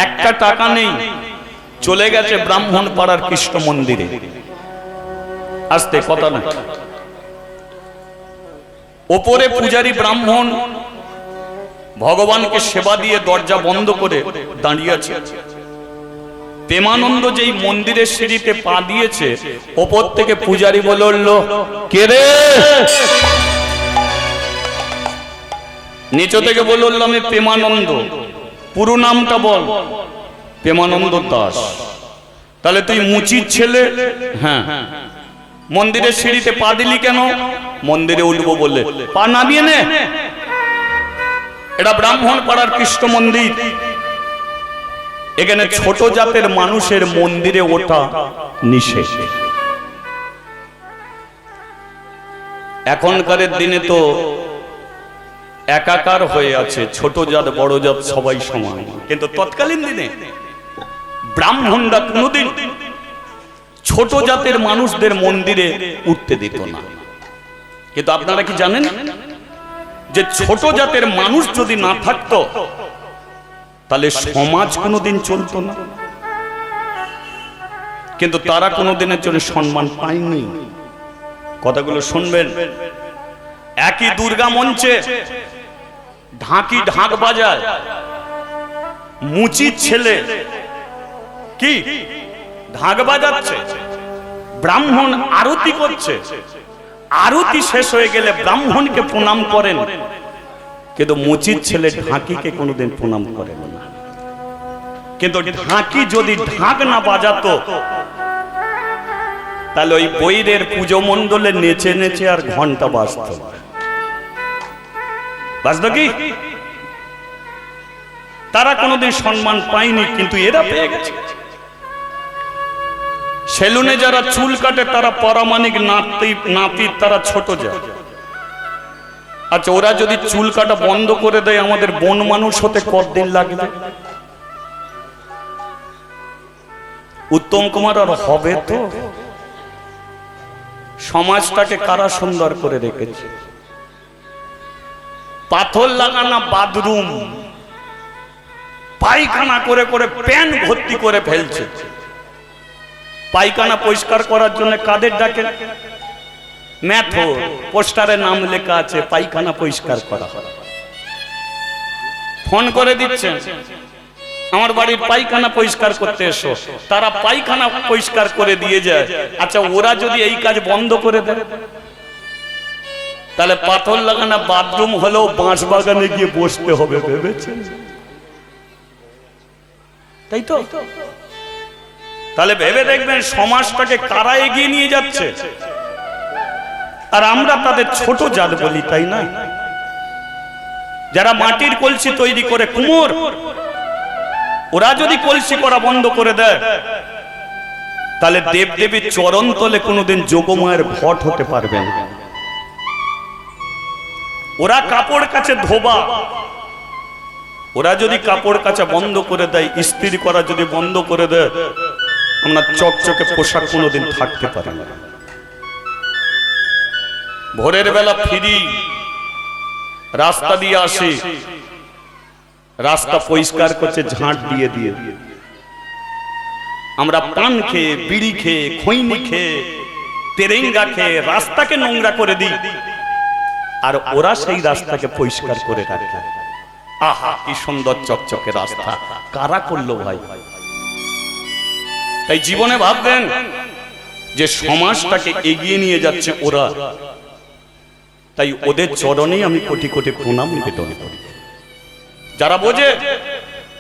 একটা টাকা নেই, চলে গেছে ব্রাহ্মণ পাড়ার কৃষ্ণ মন্দিরে। আসতে কথা না, ওপরে পূজারী ব্রাহ্মণ ভগবানকে সেবা দিয়ে দরজা বন্ধ করে দাঁড়িয়ে আছে। প্রেমানন্দ যেই মন্দিরের সিঁড়িতে পা দিয়েছে, ওপর থেকে পূজারী বলে উঠল, কে রে? নিচে থেকে বলে উঠল, আমি প্রেমানন্দ। পুরো নামটা বল। প্রেমানন্দ দাস। তাহলে তুই মুচির ছেলে? হ্যাঁ। মন্দিরের সিঁড়িতে পা দিলি কেন? মন্দিরে উঠবো বলে। পা নামিয়ে নে। এটা ব্রাহ্মণ পাড়ার কৃষ্ণ মন্দির। এখানে ছোট জাতের মানুষের মন্দিরে ওঠা নিষেধ। এখনকার দিনে তো একাকার হয়ে আছে, ছোট জাত বড় জাত সবাই সমান। কিন্তু তৎকালীন দিনে ব্রাহ্মণরা কোনদিন ছোট জাতের মানুষদের মন্দিরে উঠতে দিত না। কিন্তু আপনারা কি জানেন যে ছোট জাতের মানুষ যদি না থাকতো তাহলে সমাজ কোনোদিন চলতো না। কিন্তু তারা কোনোদিনের জন্য সম্মান পায়নি। কথাগুলো শুনবেন। একই দুর্গা মঞ্চে ঢাকি ঢাক বাজায়, মুচির ছেলে কি ঢাক বাজাচ্ছে, ব্রাহ্মণ আরতি করছে। আরতি শেষ হয়ে গেলে ব্রাহ্মণকে প্রণাম করেন, কিন্তু মুচির ছেলে ঢাকিকে কোনোদিন প্রণাম করেন না। কিন্তু ঢাকি যদি ঢাক না বাজাতো তাহলে ওই বৈরের পুজো মণ্ডলে নেচে নেচে আর ঘন্টা বাজত। বাজত কি? তারা কোনোদিন সম্মান পায়নি, কিন্তু এরা পেয়ে গেছে। সেলুনে যারা চুল কাটে তারা পরামানিক নাপিত, তারা ছোট যায়। আচ্ছা, ওরা যদি চুল কাটা বন্ধ করে দেয়, আমাদের বন মানুষ হতে কতদিন লাগবে? উত্তম কুমার আর হবে তো? সমাজটাকে কারা সুন্দর করে রেখেছে? পাথর লাগানো বাথরুম, পায়খানা করে করে প্যান ভর্তি করে ফেলছে। পায়খানা পরিষ্কার করার জন্য কাদের ডাকে? ম্যাথর। পোস্টারে নাম লেখা আছে পায়খানা পরিষ্কার করা হয়। ফোন করে দিচ্ছেন, আমার বাড়ির পায়খানা পরিষ্কার করতে এসো। তারা পায়খানা পরিষ্কার করে দিয়ে যায়। আচ্ছা, ওরা যদি এই কাজ বন্ধ করে দেয় তাহলে পাথর লাগানো বাথরুম হলেও বাঁশ বাগানে গিয়ে বসতে হবে, ভেবেছেন? তাই তো? তাহলে ভেবে দেখবেন সমাজটাকে কারা এগিয়ে নিয়ে যাচ্ছে। আর আমরা তাদের ছোট জাত বলি, তাই না? যারা মাটির কলসি তৈরি করে, কুমোর, ওরা যদি কলসি করা বন্ধ করে দেয় তাহলে দেবদেবীর চরণ তলে কোনোদিন যোগমায়ের ভট হতে পারবে না। ওরা কাপড় কাচে ধোবা, ওরা যদি কাপড় কাচা বন্ধ করে দেয়, ইস্ত্রি করা যদি বন্ধ করে দেয়, আমরা চকচকে পোশাক কোনোদিন থাকতে পারি না। ভোরের বেলা ফিরি, রাস্তা দিয়ে আসি, রাস্তা পরিষ্কার করছে ঝাঁট দিয়ে দিয়ে। আমরা পান খেয়ে, বিড়ি খেয়ে, খৈনি খেয়ে, তেরেঙ্গা খেয়ে রাস্তাকে নোংরা করে দিই, আর ওরা সেই রাস্তাকে পরিষ্কার করে রাখে। আহা, কি সুন্দর চকচকে রাস্তা! কারা করলো ভাই? তাই জীবনে ভাববেন যে সমাজটাকে এগিয়ে নিয়ে যাচ্ছে ওরা। তাই ওদের চরণেই আমি কোটি কোটি প্রণাম নিবেদন করি। যারা বোঝে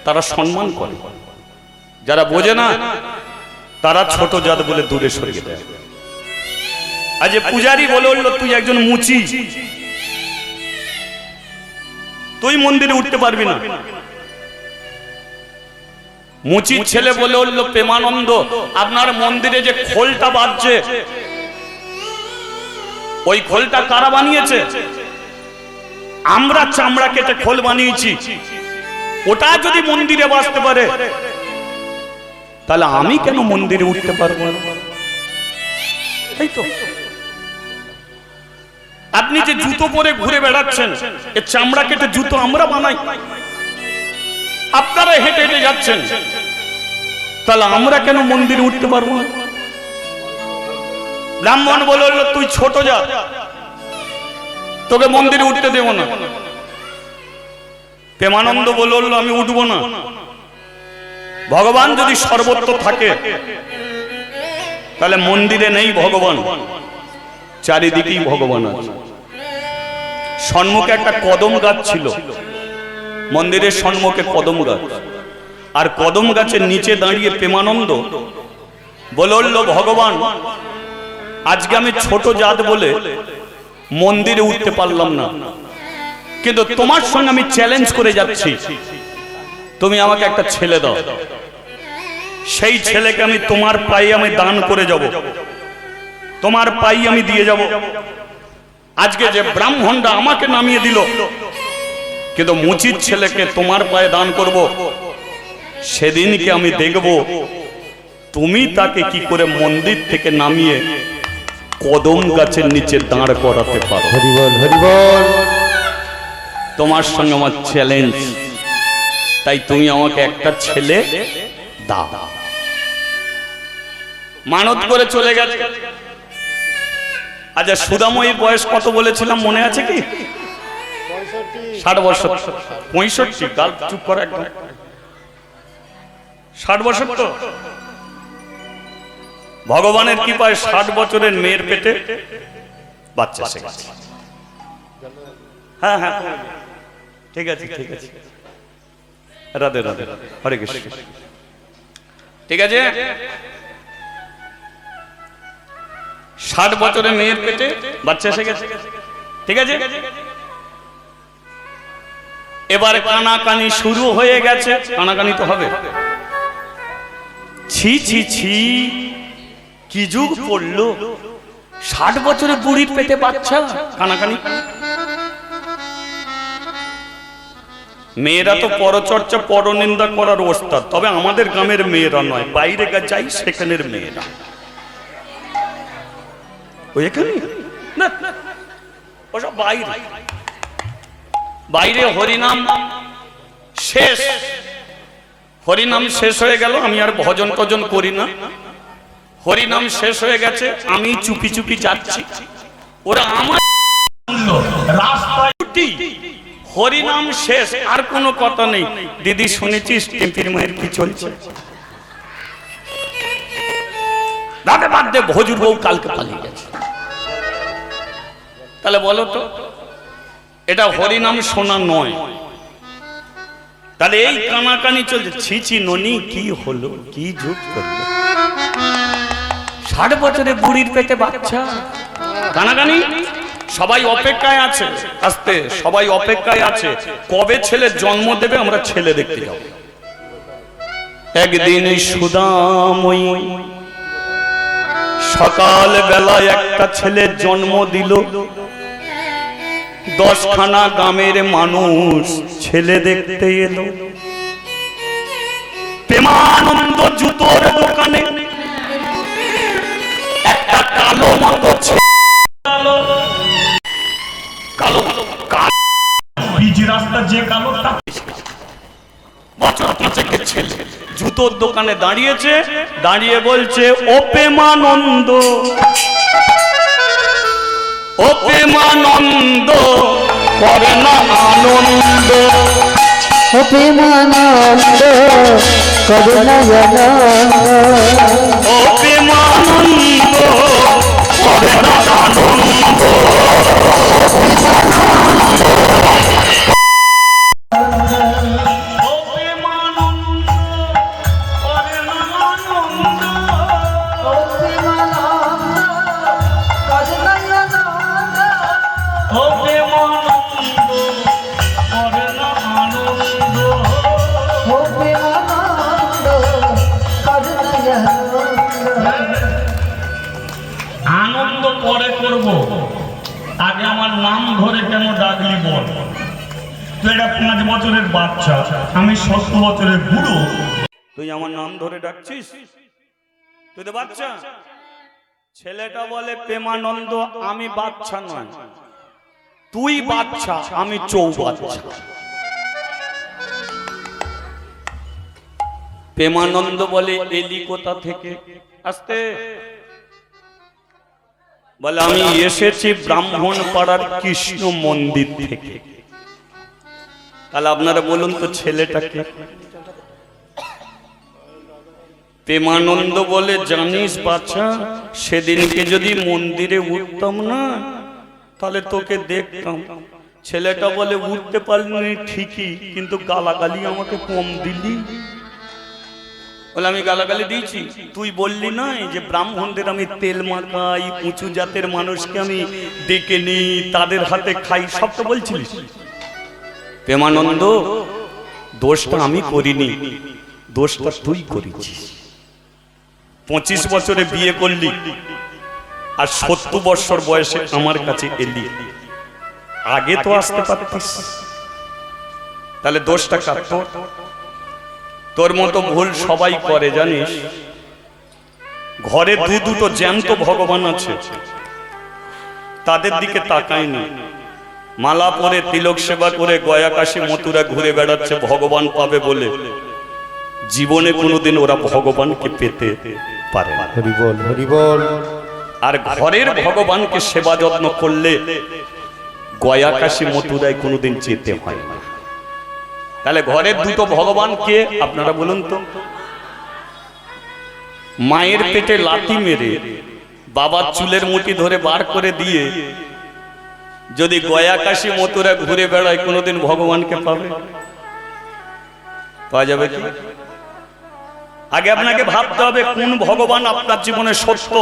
তারা সম্মান করে, যারা বোঝে না তারা ছোট জাত বলে দূরে সরিয়ে দেয়। আজ পূজারি বলে উঠল, তুই একজন মুচি, তুই মন্দিরে উঠতে পারবি না। মুচির ছেলে বলে উঠল, প্রেমানন্দ, আপনার মন্দিরে যে খোলটা বাজছে, ওই খোলটা কারা বানিয়েছে? আমরা চামড়া কেটে খোল বানিয়েছি। ওটা যদি মন্দিরে বাজতে পারে তাহলে আমি কেন মন্দিরে উঠতে পারবো না? তাই তো। আপনি যে জুতো পরে ঘুরে বেড়াচ্ছেন, এ চামড়া কেটে জুতো আমরা বানাই। আপনারা হেঁটে হেঁটে যাচ্ছেন, তাহলে আমরা কেন মন্দিরে উঠতে পারবো না? ব্রাহ্মণ বলল তুই ছোট জাত, তোকে মন্দিরে উঠতে দেব না। প্রেমানন্দ বলল আমি উঠবো না। ভগবান যদি সর্বত্র থাকে তাহলে মন্দিরে নেই ভগবান, চারিদিকেই ভগবান আছে। সম্মুখে একটা কদম গাছ ছিল, মন্দিরের সম্মুখে কদম গাছ, আর কদম গাছের নিচে দাঁড়িয়ে প্রেমানন্দ বলল ভগবান আজকে আমি ছোট জাত বলে মন্দিরে উঠতে পারলাম না, কিন্তু তোমার সঙ্গে আমি চ্যালেঞ্জ করে যাচ্ছি, তুমি আমাকে একটা ছেলে দাও, সেই ছেলেকে আমি তোমার পায়ে আমি দান করে যাব, তোমার পায়ে আমি দিয়ে যাব। আজকে যে ব্রাহ্মণটা আমাকে নামিয়ে দিল, কিন্তু মুচির ছেলেকে তোমার পায়ে দান করব, সেদিনকে আমি দেখব তুমি তাকে কি করে মন্দির থেকে নামিয়ে কদম গাছের নিচে দাঁড় করাতে পারো। হরি বল, হরি বল। তোমার সঙ্গে আমার চ্যালেঞ্জ, তাই তুমি আমাকে একটা ছেলে দাও। মানত করে চলে গেছে। আচ্ছা সুদাময়ীর বয়স কত বলেছিলাম মনে আছে কি? 60 বছর। 65? গাল চুপ কর একদম। 60 বছর তো ভগবানের কৃপায় 60 বছরের মেয়ের পেটে বাচ্চা এসে গেছে। হ্যাঁ হ্যাঁ ঠিক আছে ঠিক আছে, রাধে রাধে, হরে কৃষ্ণ। ঠিক আছে, 60 বছরের মেয়ের পেটে বাচ্চা এসে গেছে। ঠিক আছে, এবার কানাকানি শুরু হয়ে গেছে। কানাকানি তো হবে। ছি ছি ছি, কি যুগ পড়লো, 60 বছরের বুড়ির পেটে বাচ্চা, কানাকানি। মেয়েরা তো পরচর্চা পরনিন্দা করার ওস্তাদ, তবে আমাদের গ্রামের মেয়েরা নয়, বাইরে যাই সেখানের মেয়েরা। ওইখানে না, ওসব বাইরে। বাইরে হরিনাম শেষ, হরিনাম শেষ হয়ে গেল, আমি আর ভজন টজন করি না। হরিনাম শেষ হয়ে গেছে, আমি চুপি চুপি যাচ্ছি, ওরা আমার রাস্তায় উঠি, হরিনাম শেষ, আর কোনো কথা নেই। দিদি শুনেছিস টেম্পির মায়ের কি চলছে? দাদা বাদ দে, ভজুর বউ কালকে পালিয়ে গেছে। তাহলে বলো তো এটা হরিনাম শোনা নয়? তাহলে এই কানাকানি চলছে। ছি ছি ননি, কি হলো, কি যুগ করলো, 60 বছরের বুড়ির পেটে বাচ্চা, কানাকানি। সবাই অপেক্ষায় আছে, আস্তে সবাই অপেক্ষায় আছে, কবে ছেলে জন্ম দেবে আমরা ছেলে দেখতে যাব। একদিন সুদাময়ী সকাল বেলায় একটা ছেলে জন্ম দিল। 10খানা গ্রামের মানুষ ছেলে দেখতে এলো। প্রেমানন্দ জুতোর দোকানে একটা কালো মতো জুতোর দোকানে দাঁড়িয়েছে, দাঁড়িয়ে বলছে ও প্রেমানন্দ, ও প্রেমানন্দ করে না আনন্দ, ও প্রেমানন্দ করে না আনন্দ, ও প্রেমানন্দ করে না আনন্দ। আনন্দ পরে করব, আগে আমার নাম ধরে কেন ডাকলি বল? তুই একটা 5 বছরের বাচ্চা, আমি 70 বছরের বুড়ো, তুই আমার নাম ধরে ডাকছিস? তুই তো বাচ্চা। ছেলেটা বলে প্রেমানন্দ আমি বাচ্চা নয়, তুই বাচ্চা, আমি চৌবাচ্চা। প্রেমানন্দ বলে এলি কোথা থেকে? আসতে বলে আমি এসেছি ব্রাহ্মণ পাড়ার কৃষ্ণ মন্দির থেকে। তাহলে আপনারা বলুন তো ছেলেটাকে? প্রেমানন্দ বলে জানিস বাচ্চা, সেদিনকে যদি মন্দিরে উঠতাম না তাহলে তোকে দেখতাম। ছেলেটা বলে উঠতে পারলি ঠিকই, কিন্তু গালাগালি আমাকে কম দিলি। বলে আমি গালাগালি দিয়েছি? তুই বললি না যে ব্রাহ্মণদের আমি তেল মাখাই, উঁচু জাতের মানুষকে আমি ডেকে নিই, তাদের হাতে খাই, সব তো বলছিলিস। প্রেমানন্দ, দোষটা আমি করিনি, দোষটা তুই করেছিস। 25 বছরে বিয়ে করলি আর 70 বছর বয়সে আমার কাছে এলি, আগে তো আসতে পারতিস। তাহলে দোষটা কার? তোর মতো ভুল সবাই করে জানিস। ঘরে দুটো জ্যান্ত ভগবান আছে, তাদের দিকে তাকায়নি। মালা পরে তিলক সেবা করে গয়া কাশী মথুরা ঘুরে বেড়াচ্ছে ভগবান পাবে বলে। জীবনে কোনোদিন ওরা ভগবানকে পেতে পারে না। হরি বল, হরি বল। আর ঘরের ভগবানকে সেবা যত্ন করলে গয়া কাশী মথুরায় কোনোদিন যেতে হয় না। তাহলে ঘরের দুটো ভগবান কে আপনারা বলুন তো? মায়ের পেটে লাথি মেরে বাবার চুলের মুঠি ধরে বার করে দিয়ে যদি গয়া কাশী মথুরা ঘুরে বেড়ায়, কোনোদিন ভগবানকে পাবে? পাওয়া যাবে কি? আগে আপনাকে ভাবতে হবে কোন ভগবান আপনার জীবনে সত্য।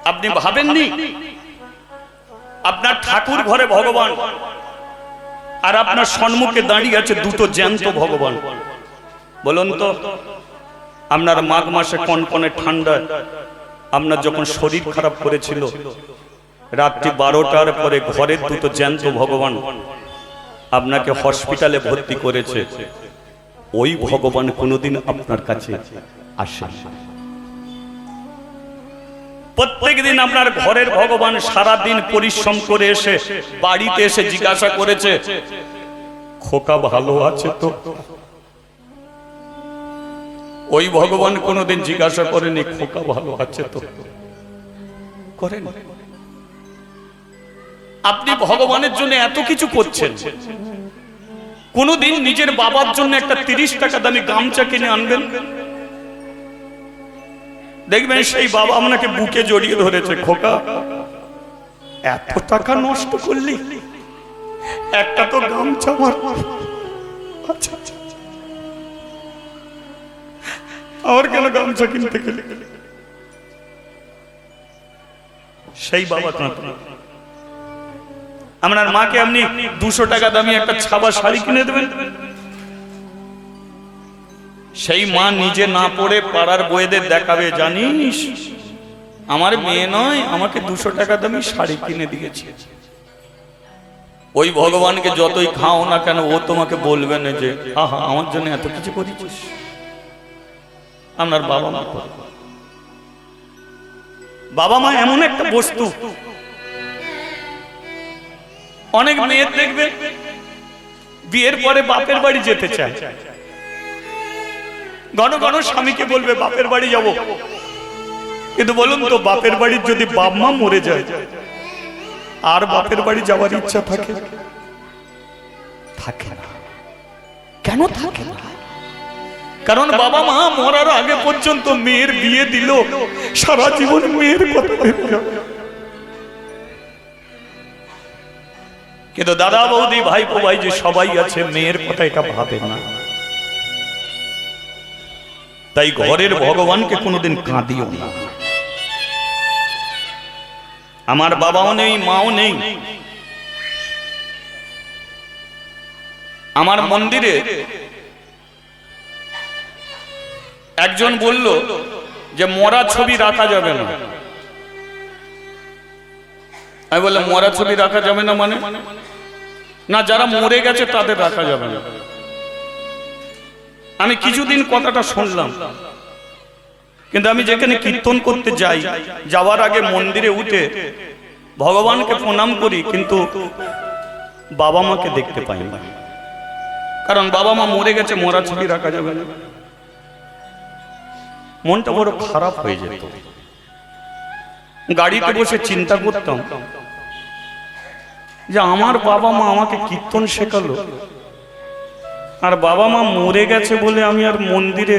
আপনি ভাবেননি? আপনার ঠাকুর ঘরে ভগবান, আর আপনার সম্মুখে দাঁড়িয়ে আছে দুটো জ্যান্ত ভগবান। বলুন তো, আপনার মাঘ মাসে কনকনে ঠান্ডা, আপনার যখন শরীর খারাপ করেছিল, রাত্রি 12টার পরে ঘরের দুটো জ্যান্ত ভগবান আপনাকে হসপিটালে ভর্তি করেছে, ওই ভগবান কোনোদিন আপনার কাছে আসে? প্রত্যেক দিন আপনার ঘরের ভগবান সারা দিন পরিশ্রম করে এসে বাড়িতে এসে জিজ্ঞাসা করেছে, খোকা ভালো আছে তো? ওই ভগবান কোনোদিন জিজ্ঞাসা করেনি খোকা ভালো আছে তো? করেন? আপনি ভগবানের জন্য এত কিছু করছেন, কোনোদিন নিজের বাবার জন্য একটা 30 টাকা দামি গামছা কিনে আনবেন? দেখবেন সেই বাবা আপনাকে বুকে জড়িয়ে ধরেছে, খোকা এত টাকা নষ্ট করলি, একটা তো গামছা আমার। আচ্ছা আচ্ছা, আর কেন গামছা কিনতে গেলে? সেই বাবা কাঁদে। আপনার মাকে আপনি 200 টাকা দামি একটা ছাপা শাড়ি কিনে দেবেন, সেই মা নিজে না পড়ে পাড়ার বউদের দেখাবে, জানিস আমার মেয়ে নয়, আমাকে 200 টাকা দামি শাড়ি কিনে দিয়েছে। ওই ভগবানকে যতই খাও না কেন, ও তোমাকে বলবে না যে আহা আমার জন্য এত কিছু করেছিস। আপনার বাবা মা, বাবা মা এমন একটা বস্তু, অনেক মেয়ে দেখবে বিয়ের পরে বাপের বাড়ি যেতে চায়, ঘন ঘন স্বামীকে বলবে বাপের বাড়ি যাব, কিন্তু বলুন তো বাপের বাড়ির যদি বাপ মা মরে যায় আর বাপের বাড়ি যাওয়ার ইচ্ছা থাকে? থাকে না। কেন থাকে না? কারণ বাবা মা মরার আগে পর্যন্ত মেয়ের বিয়ে দিল, সারা জীবন মেয়ের কথা ভেবে যাবে। কিন্তু দাদা বৌদি ভাইপো ভাই যে সবাই আছে, মেয়ের কথা এটা ভাবে না। তাই ঘরের ভগবানকে কোনোদিন কাঁদিও না। আমার বাবাও নেই, মাও নেই, আমার মন্দিরে একজন বলল যে মরা ছবি রাখা যাবে না। আমি বললাম মরা ছবি রাখা যাবে না মানে? না, যারা মরে গেছে তাদের রাখা যাবে না। আমি কিছুদিন কথাটা শুনলাম, কিন্তু আমি যেখানে কীর্তন করতে যাই, যাওয়ার আগে মন্দিরে উঠে ভগবানকে প্রণাম করি, কিন্তু বাবা মাকে দেখতে পাই না। কারণ বাবা মা মরে গেছে, মরা ছবি রাখা যাবে না। মনটা বড় খারাপ হয়ে যেত। গাড়িতে বসে চিন্তা করতাম যে আমার বাবা মা আমাকে কীর্তন শেখালো, আর বাবা মা মরে গেছে বলে আমি আর মন্দিরে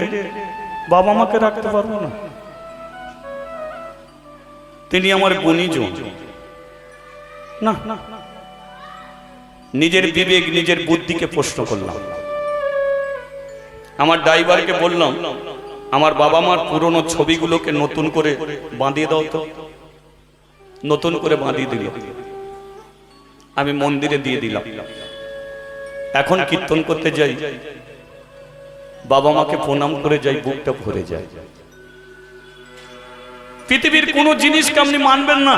বাবা মাকে রাখতে পারবো না। তিনি আমার গুণীজন না। নিজের বিবেক নিজের বুদ্ধিকে প্রশ্ন করলাম। আমার ড্রাইভারকে বললাম, আমার বাবা মার পুরনো ছবিগুলোকে নতুন করে বাঁধিয়ে দাও তো। নতুন করে বাঁধিয়ে দিল, আমি মন্দিরে দিয়ে দিলাম। এখন কীর্তন করতে যাই, বাবা মাকে প্রণাম করে যাই, বুকটা ভরে যায়। পৃথিবীর কোন জিনিসকে আপনি মানবেন না।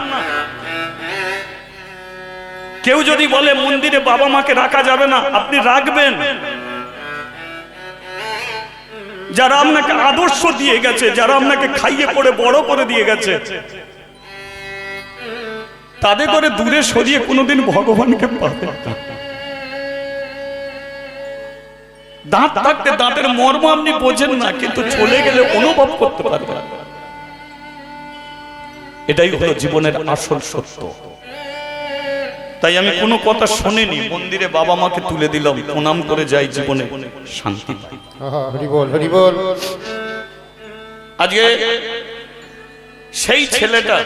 কেউ যদি বলে মন্দিরে বাবা মাকে রাখা যাবে না, আপনি রাখবেন। যারা আপনাকে আদর্শ দিয়ে গেছে, যারা আপনাকে খাইয়ে পড়ে বড় করে দিয়ে গেছে, তাদের করে দূরে সরিয়ে কোনোদিন ভগবানকে পাবেন না। দাঁত থাকতে দাঁতের মর্ম আপনি বোঝেন না, কিন্তু চলে গেলে অনুভব করতে পারবেন। এটাই হলো জীবনের আসল সত্য। তাই আমি কোনো কথা শুনিনি, মন্দিরে বাবা মাকে তুলে দিলাম, প্রণাম করে যাই, জীবনে শান্তি পাই। হরি বল, হরি বল। আজকে সেই ছেলেটা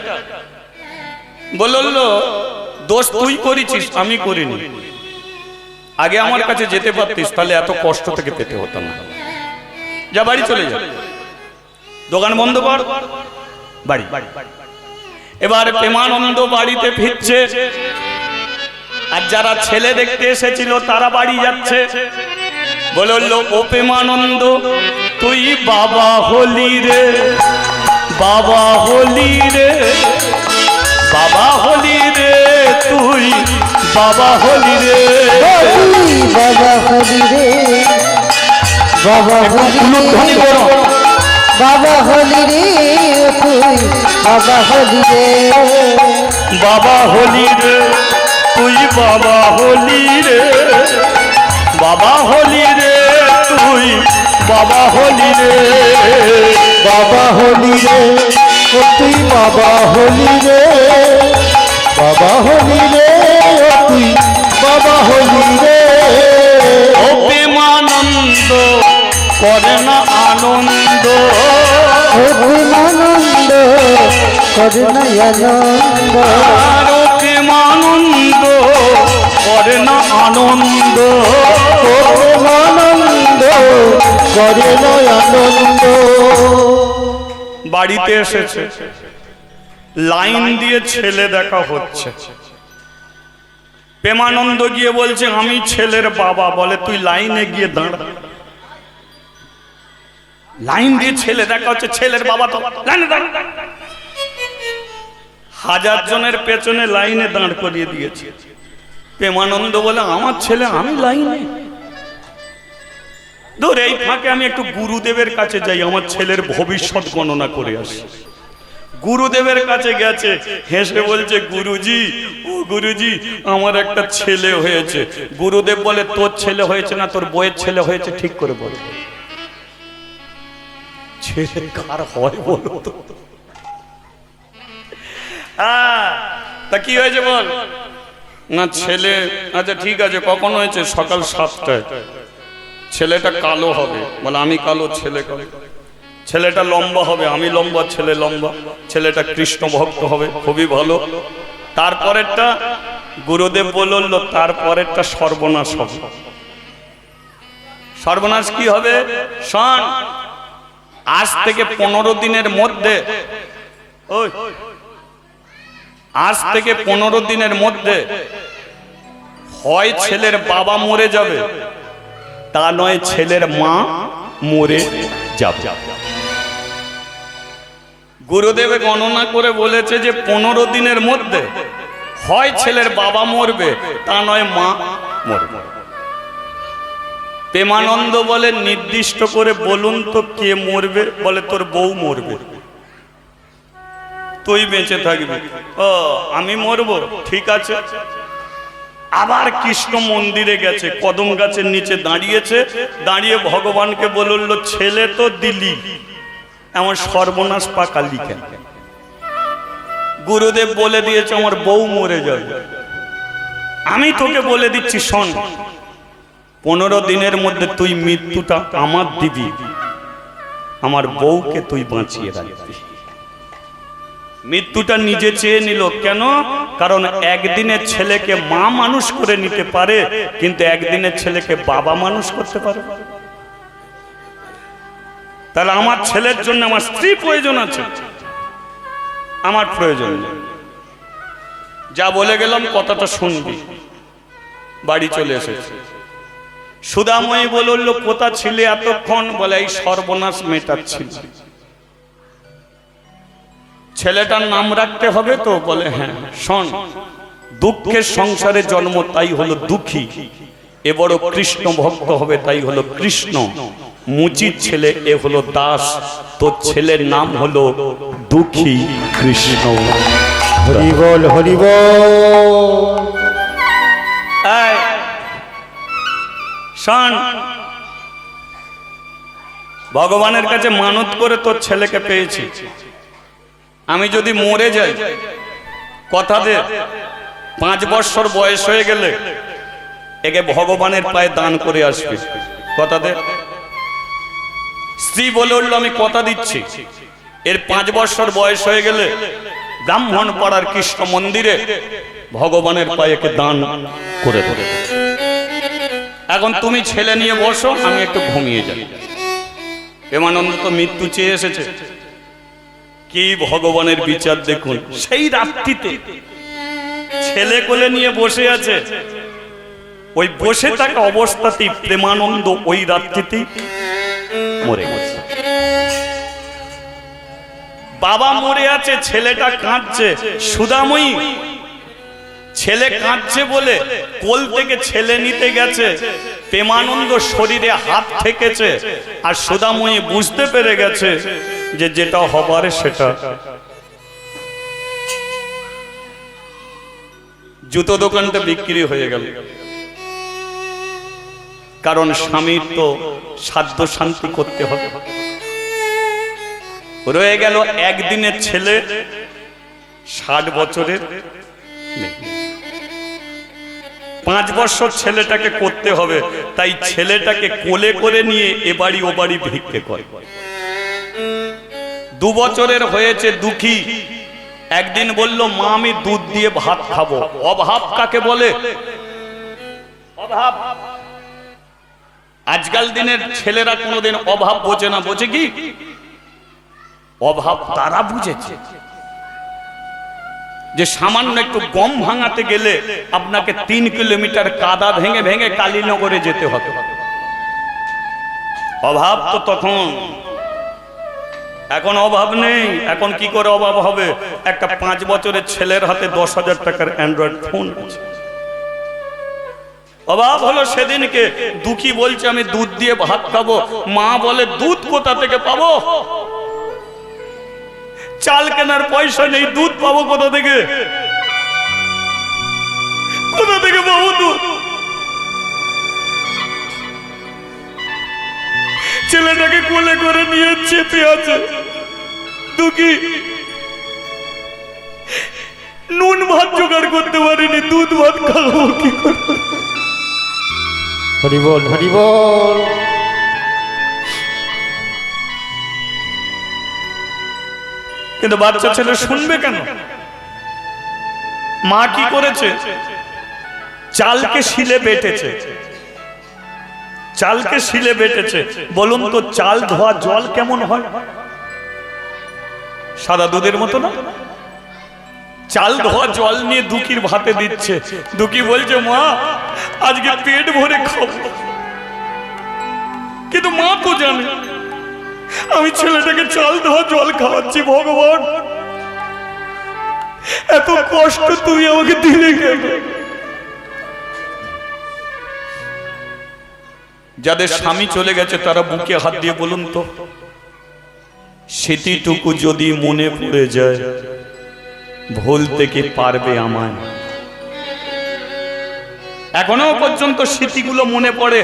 বলল, দোষ তুই করেছিস, আমি করিনি। আগে আমার কাছে যেতে পারতিস, তাহলে এত কষ্ট থেকে পেতে হতো না। যা বাড়ি চলে যা, দোকান বন্ধ কর, বাড়ি। এবার প্রেমানন্দ বাড়িতে ফিরছে, আর যারা ছেলে দেখতে এসেছিল তারা বাড়ি যাচ্ছে। বলল, ও প্রেমানন্দ, তুই বাবা হলি রে, বাবা হলি রে, বাবা হলি রে, তুই বাবা হলি রে, বাবা হলি রে, বাবা হলি রে, বাবা হলি রে, তুই বাবা হলি রে, বাবা হলি রে, তুই বাবা হলি রে, বাবা হলি রে, তুই বাবা হলি রে, বাবা হলি রে, তুই বাবা হলি রে, বাবা হলি রে, তুই বাবা হলি রে। ও প্রেমানন্দ করে না আনন্দ, ও প্রেমানন্দ করে না আনন্দ, আর ও প্রেমানন্দ করে না আনন্দ, ও প্রেমানন্দ করে না আনন্দ। বাড়িতে এসেছে, লাইন দিয়ে ছেলে দেখা হচ্ছে। প্রেমানন্দ গিয়ে বলছে, আমি ছেলের বাবা। বলে, তুই লাইনে গিয়ে দাঁড়া। লাইন দিয়ে ছেলে দেখা হচ্ছে, ছেলের বাবা তো লাইনে দাঁড়া। 1000 জনের পেছনে লাইনে দাঁড় করিয়ে দিয়েছে। প্রেমানন্দ বলে, আমার ছেলে, আমি লাইনে। ধর, এই ফাঁকে আমি একটু গুরুদেবের কাছে যাই, আমার ছেলের ভবিষ্যৎ গণনা করে আসি। গুরুদেবের কাছে গেছে, হেসে বলছে, গুরুজি, ও গুরুজি, আমার একটা ছেলে হয়েছে। গুরুদেব বলে, তোর ছেলে হয়েছে না তোর বউয়ের ছেলে হয়েছে, ঠিক করে বল। ছেলে কার হয় বলো তো? তা কি হয়েছে বল। না ছেলে, আচ্ছা ঠিক আছে, কখন হয়েছে? সকাল 7টায়। ছেলেটা কালো হবে। বলে, আমি কালো, ছেলে কালো। ছেলেটা লম্বা হবে, আমি লম্বা, ছেলে লম্বা। ছেলেটা কৃষ্ণ ভক্ত হবে, খুবই ভালো। তারপরেরটা গুরুদেব বলল, তারপরেরটা সর্বনাশ হবে। সর্বনাশ কি হবে? শোন, আজ থেকে 15 দিনের মধ্যে, ওই আজ থেকে 15 দিনের মধ্যে হয় ছেলের বাবা মরে যাবে, তা নয় ছেলের মা মরে যাবে। গুরুদেব গণনা করে বলেছে যে 15 দিনের মধ্যে হয় ছেলের বাবা মরবে, তা নয় মা মরবে। প্রেমানন্দ বলে, নির্দিষ্ট করে বলুন তো কে মরবে? বলে, তোর বউ মরবে, তুই বেঁচে থাকবি। ও, আমি মরবো, ঠিক আছে। আবার কৃষ্ণ মন্দিরে গেছে, কদম গাছের নিচে দাঁড়িয়েছে, দাঁড়িয়ে ভগবানকে বলল, ছেলে তো দিলি, এমন সর্বনাশ পাকা লিখে। গুরুদেব বলে দিয়েছে আমার বউ মরে যাবে। আমি তোকে বলে দিচ্ছি শোন, 15 দিনের মধ্যে তুই মৃত্যুটা আমার দিবি, আমার বউকে তুই বাঁচিয়ে রাখবি। মৃত্যুটা নিজে চেয়ে নিল। কেন? কারণ একদিনের ছেলেকে মা মানুষ করে নিতে পারে, কিন্তু একদিনের ছেলেকে বাবা মানুষ করতে পারে। তাহলে আমার ছেলের জন্য আমার স্ত্রী প্রয়োজন আছে, আমার প্রয়োজন নেই। যা বলে গেলাম কথাটা শুনবি। বাড়ি চলে এসেছে। সুধাময়ী বলল, কোথা ছিলে এতক্ষণ? বলে এই সর্বনাশ মেটাচ্ছিল। ছেলেটার নাম রাখতে হবে তো? বলে হ্যাঁ। শোন, দুঃখের সংসারে জন্ম তাই হলো দুঃখী, এ বড় কৃষ্ণ ভক্ত হবে তাই হলো কৃষ্ণ। মুচির ছেলে এ হলো দাস, তোর ছেলের নাম হলো দুঃখী কৃষ্ণ। হরি বল হরি বল। এই, শোন, ভগবানের কাছে মানত করে তোর ছেলেকে পেয়েছি। আমি যদি মরে যাই, কথা দে 5 বছর বয়স হয়ে গেলে একে ভগবানের পায়ে দান করে আসবে। কথা দে। স্ত্রী বলে উঠল, আমি কথা দিচ্ছি এর 5 বছর বয়স হয়ে গেলে ব্রাহ্মণ পাড়ার কৃষ্ণ মন্দিরে ভগবানের পায়ে একে দান করে দেবে। এখন তুমি ছেলে নিয়ে বসো, আমি একটু ঘুমিয়ে যাই। প্রেমানন্দ তো মৃত্যু চেয়ে এসেছে। কি ভগবানের বিচার দেখুন, সেই রাত্রিতে ছেলে কোলে নিয়ে বসে আছে। ওই বসে থাকা অবস্থাতেই প্রেমানন্দ ওই রাত্রিতেই মরে গেছে। বাবা মরে আছে, ছেলেটা কাঁদছে। সুধাময়ী ছেলে কাঁদছে বলে কোল থেকে ছেলে নিতে গেছে। প্রেমানন্দ শরীরে হাত ঠেকেছে, আর সুধাময়ী বুঝতে পেরে গেছে যে যেটা হবার সেটা। জুতো দোকানটা বিক্রি হয়ে গেল, কারণ স্বামীর তো সাধ্য শান্তি করতে হবে। রয়ে গেল একদিনের ছেলে, 60 বছরের মেয়ে। 5 বছর ছেলেটাকে করতে হবে, তাই ছেলেটাকে কোলে করে নিয়ে এ বাড়ি ও বাড়ি ভিক্ষে করে। 2 বছরের হয়েছে দুঃখী। একদিন বলল, মা আমি দুধ দিয়ে ভাত খাবো। অভাব কাকে বলে? অভাব। আজকাল দিনের ছেলেরা কোনোদিন অভাব বোঝে না। বোঝে কি? অভাব তারা বুঝেছে যে সামান্য একটু গম ভাঙাতে গেলে আপনাকে 3 কিলোমিটার কাদা ভেঙে ভেঙে কালীনগরে যেতে হবে। অভাব তো তখন, এখন অভাব নেই। এখন কি করে অভাব হবে? একটা 5 বছরের ছেলের হাতে 10,000 টাকার অ্যান্ড্রয়েড ফোন আছে। অভাব হলো সেদিনকে দুঃখী বলছে আমি দুধ দিয়ে ভাত খাবো। মা বলে, দুধ কোথা থেকে পাবো? চাল কেনার পয়সা নেই, দুধ পাবো কোথা থেকে? কোথা থেকে পাবো দুধ? ছেলেটাকে কোলে করে নিয়ে চেপে আছে দুঃখী। নুন ভাত জোগাড় করতে পারিনি, দুধ ভাত খাবো কি করে? হরি বল হরি বল। কিন্তু বাচ্চা ছেলে শুনবে কেন? মা কি করেছে? চালকে শিলে বেটেছে। চালকে শিলে বেটেছে। বলুন তো, চাল ধোয়া জল কেমন হয়? সাদা দুধের মতো না? চাল ধোয়া জল নিয়ে দুঃখীর ভাতে দিচ্ছে। দুঃখী বলছে, মা আজকে পেট ভরে খাবো। কিন্তু মা তো জানে আমি ছেলেটাকে চাল ধোয়া জল খাওয়াচ্ছি। ভগবান, এত কষ্ট তুমি আমাকে দিলে কেন? যাদের স্বামী চলে গেছে তারা বুকে হাত দিয়ে বলুন তো, স্মৃতিটুকু যদি মনে পড়ে যায় ভুলতে কি পারবে আমায়? এখনো পর্যন্ত স্মৃতিগুলো মনে পড়ে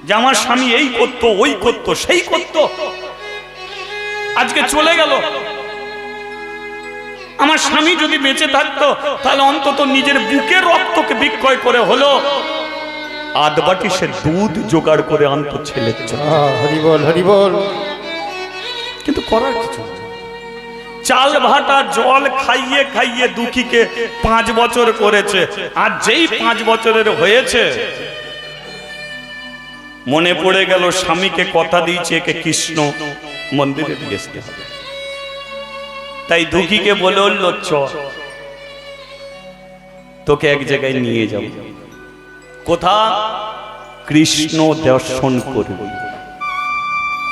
যে আমার স্বামী এই করতো, ওই করতো, সেই করতো। আজকে চলে গেল। আমার স্বামী যদি বেঁচে থাকতো তাহলে অন্তত নিজের বুকের রক্তকে বিক্রয় করে হলো আধ বাটি সে দুধ জোগাড় করে আনতো ছেলের জন্য। হরি বল হরি বল। কিন্তু করার কিছু নেই। চাল ভাটা জল খাইয়ে খাইয়ে দুঃখীকে 5 বছর করেছে। আর যেই 5 বছরের হয়েছে মনে পড়ে গেল স্বামীকে কথা দিয়েছে একে কৃষ্ণ মন্দিরে দিয়ে আসতে হবে। তাই দুঃখীকে বলে উঠল, চল তোকে এক জায়গায় নিয়ে যাব। কোথা? কৃষ্ণ দর্শন করবি।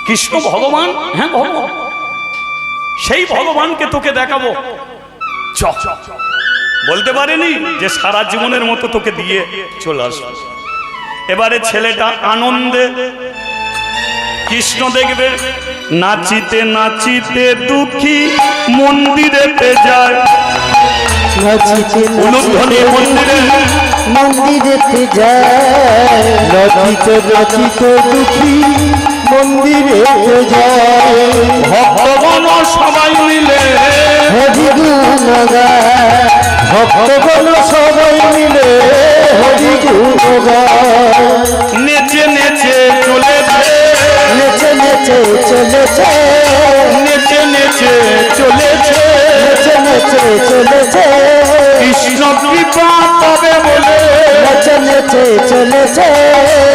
কৃষ্ণ ভগবান, হ্যাঁ ভগবান, সেই ভগবানকে তোকে দেখাবো। চ বলতে পারেনি যে সারা জীবনের মতো তোকে দিয়ে চলে আসবে। এবারে ছেলেটা আনন্দে কৃষ্ণ দেখবে। নাচিতে নাচিতে দুঃখী মন্দিরেতে যায়। উলুধ্বনি মন্দিরে মন্দিরেতে যায়। নাচিতে নাচিতে দুঃখী মন্দিরেতে যায়। ভক্তগণ সবাই মিলে হরি গুণ গায়। ভক্তগণ সবাই মিলে হরি গুণ গায়। নেচে নেচে চলেছে, নেচে নেচে চলেছে। নেচে নেচে চলেছে, নেচে নেচে চলেছে। কৃষ্ণ কৃপা পাবে বলে, নেচে নেচে চলেছে।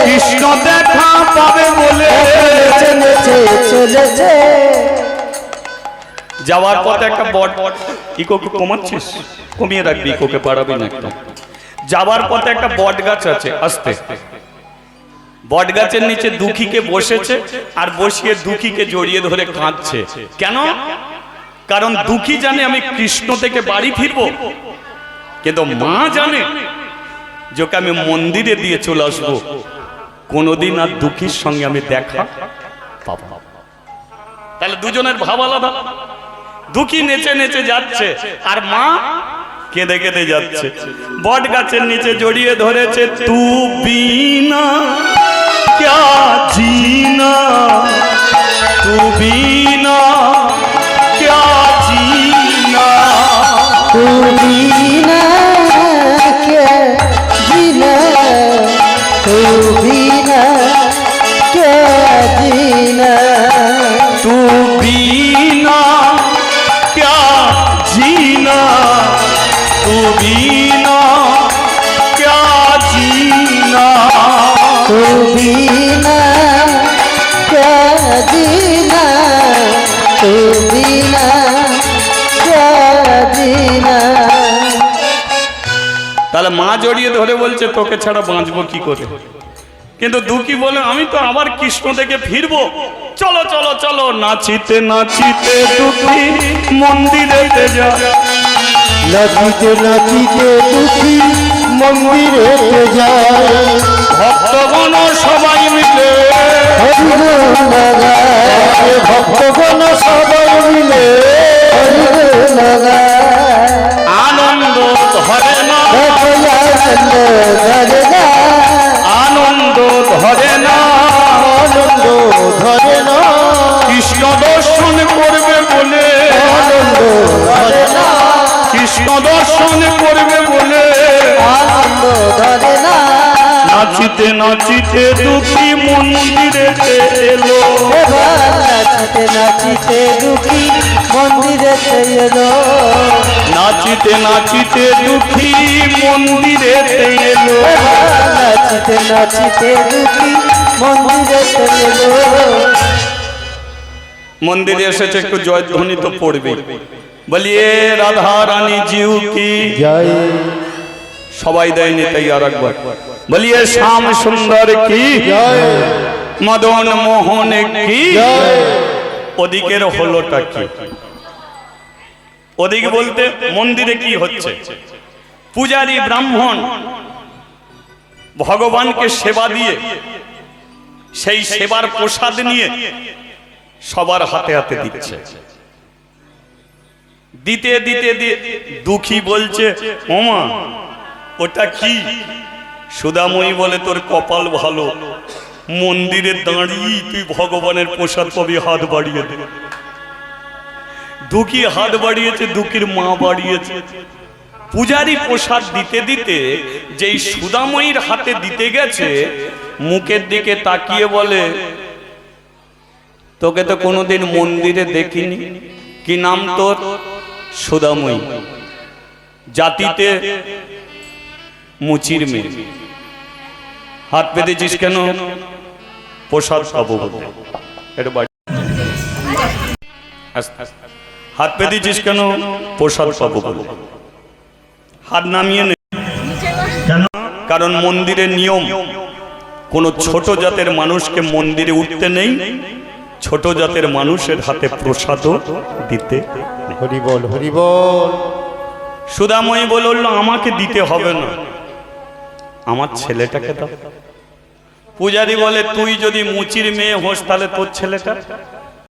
কৃষ্ণ দেখা পাবে বলে নেচে নেচে চলেছে। যাওয়ার পথে একটা বট, ইকোকে কমাচ্ছিস, কমিয়ে রাখবি, ইকোকে পারাবি না একদম। যাওয়ার পথে একটা বট গাছ আছে, আস্তে বট গাছের নিচে দুঃখীকে বসেছে আর বসিয়ে দুঃখীকে জড়িয়ে ধরে কাঁদছে। কেন? কারণ দুঃখী জানে আমি কৃষ্ণ থেকে বাড়ি ফিরবো, কিন্তু মা জানে যে ওকে আমি মন্দিরে দিয়ে চলে আসবো, কোনোদিন আর দুঃখীর সঙ্গে আমি দেখা পাবো। তাহলে দুজনের ভাব আলাদা। দুঃখী নেচে নেচে যাচ্ছে আর মা কেঁদে কেঁদে যাচ্ছে। বট গাছের নিচে জড়িয়ে ধরেছে। তু বিনা ক্যা জিনা, তু বিনা ক্যা জিনা, তু বিনা ক্যা জিনা, তু বিনা ক্যা জিনা, তু বিনা ক্যা জিনা, তু বিনা ক্যা জিনা, তু বিনা ক্যা জিনা, তু বিনা ক্যা জিনা। তাহলে মা জড়িয়ে ধরে বলছে তোকে ছাড়া বাঁচবো কি করে। কিন্তু দুঃখী বলে আমি তো আবার কৃষ্ণ থেকে ফিরবো, চলো চলো চলো। নাচিতে নাচিতে দুঃখী মন্দিরেতে যায়। নাচিতে নাচিতে দুঃখী মন্দিরেতে যায়। ভক্তগণ সবাই মিলে হরি গুণ গায়। ভক্তগণ সবাই মিলে হরি গুণ গায়। আনন্দ ধরে না, আনন্দ ধরে না, আনন্দ ধরে না, আনন্দ ধরে না, কৃষ্ণ দর্শন করবে বলে, আনন্দ ধরে না, কৃষ্ণ দর্শন করবে বলে আনন্দ ধরে না। নাচিতে নাচিতে দুঃখী মন্দিরেতে এলো। এবার নাচিতে নাচিতে দুঃখী মন্দিরেতে এলো। নাচিতে নাচিতে দুঃখী মন্দিরেতে এলো। এবার নাচিতে নাচিতে দুঃখী মন্দিরেতে এলো। মন্দিরে এসেছে, একটু জয়ধ্বনি তো পড়বে। বলিয়ে রাধা রানী জিউ কি জয়। সবাই দেয়নি, তাই আর একবার বলিয়ে শ্যাম সুন্দর কি জয়। মদন মোহন কি। জয়। ওদিকের হলোটা কি? ওদিকে বলতে মন্দিরে কি হচ্ছে? পূজারী ব্রাহ্মণ ভগবানকে সেবা দিয়ে সেই সেবার প্রসাদ নিয়ে সবার হাতে হাতে দিচ্ছে। দিতে দিতে দুঃখী বলছে ওমা ওটা কি? সুদাময়ী বলে তোর কপাল ভালো, মন্দিরে দাঁড়িয়ে তুই ভগবানের প্রসাদ পাবি, হাত বাড়িয়ে দে। দুঃখী হাত বাড়িয়েছে, দুঃখীর মা বাড়িয়েছে। পূজারি প্রসাদ দিতে দিতে যেই সুদাময়ীর হাতে দিতে গেছে, মুখের দিকে তাকিয়ে বলে, তোকে তো কোনোদিন মন্দিরে দেখিনি, কি নাম তোর? সুদাময়ী। জাতিতে মুচির মেয়ে। হাত পেতেছিস কেন? প্রসাদ পাবো বলে। এটা বাড়ি। হাত পেতেছিস কেন? প্রসাদ পাবো বলে। হাত নামিয়ে নে। কেন? কারণ মন্দিরের নিয়ম, কোনো ছোট জাতের মানুষকে মন্দিরে উঠতে নেই, ছোট জাতের মানুষের হাতে প্রসাদও দিতে। হরি বল, হরি বল। সুদাময়ী বলল, আমাকে দিতে হবে না, আমার ছেলেটাকে দাও। পূজারি বলে, তুই যদি মুচির মেয়ে হোস তাহলে তোর ছেলেটা।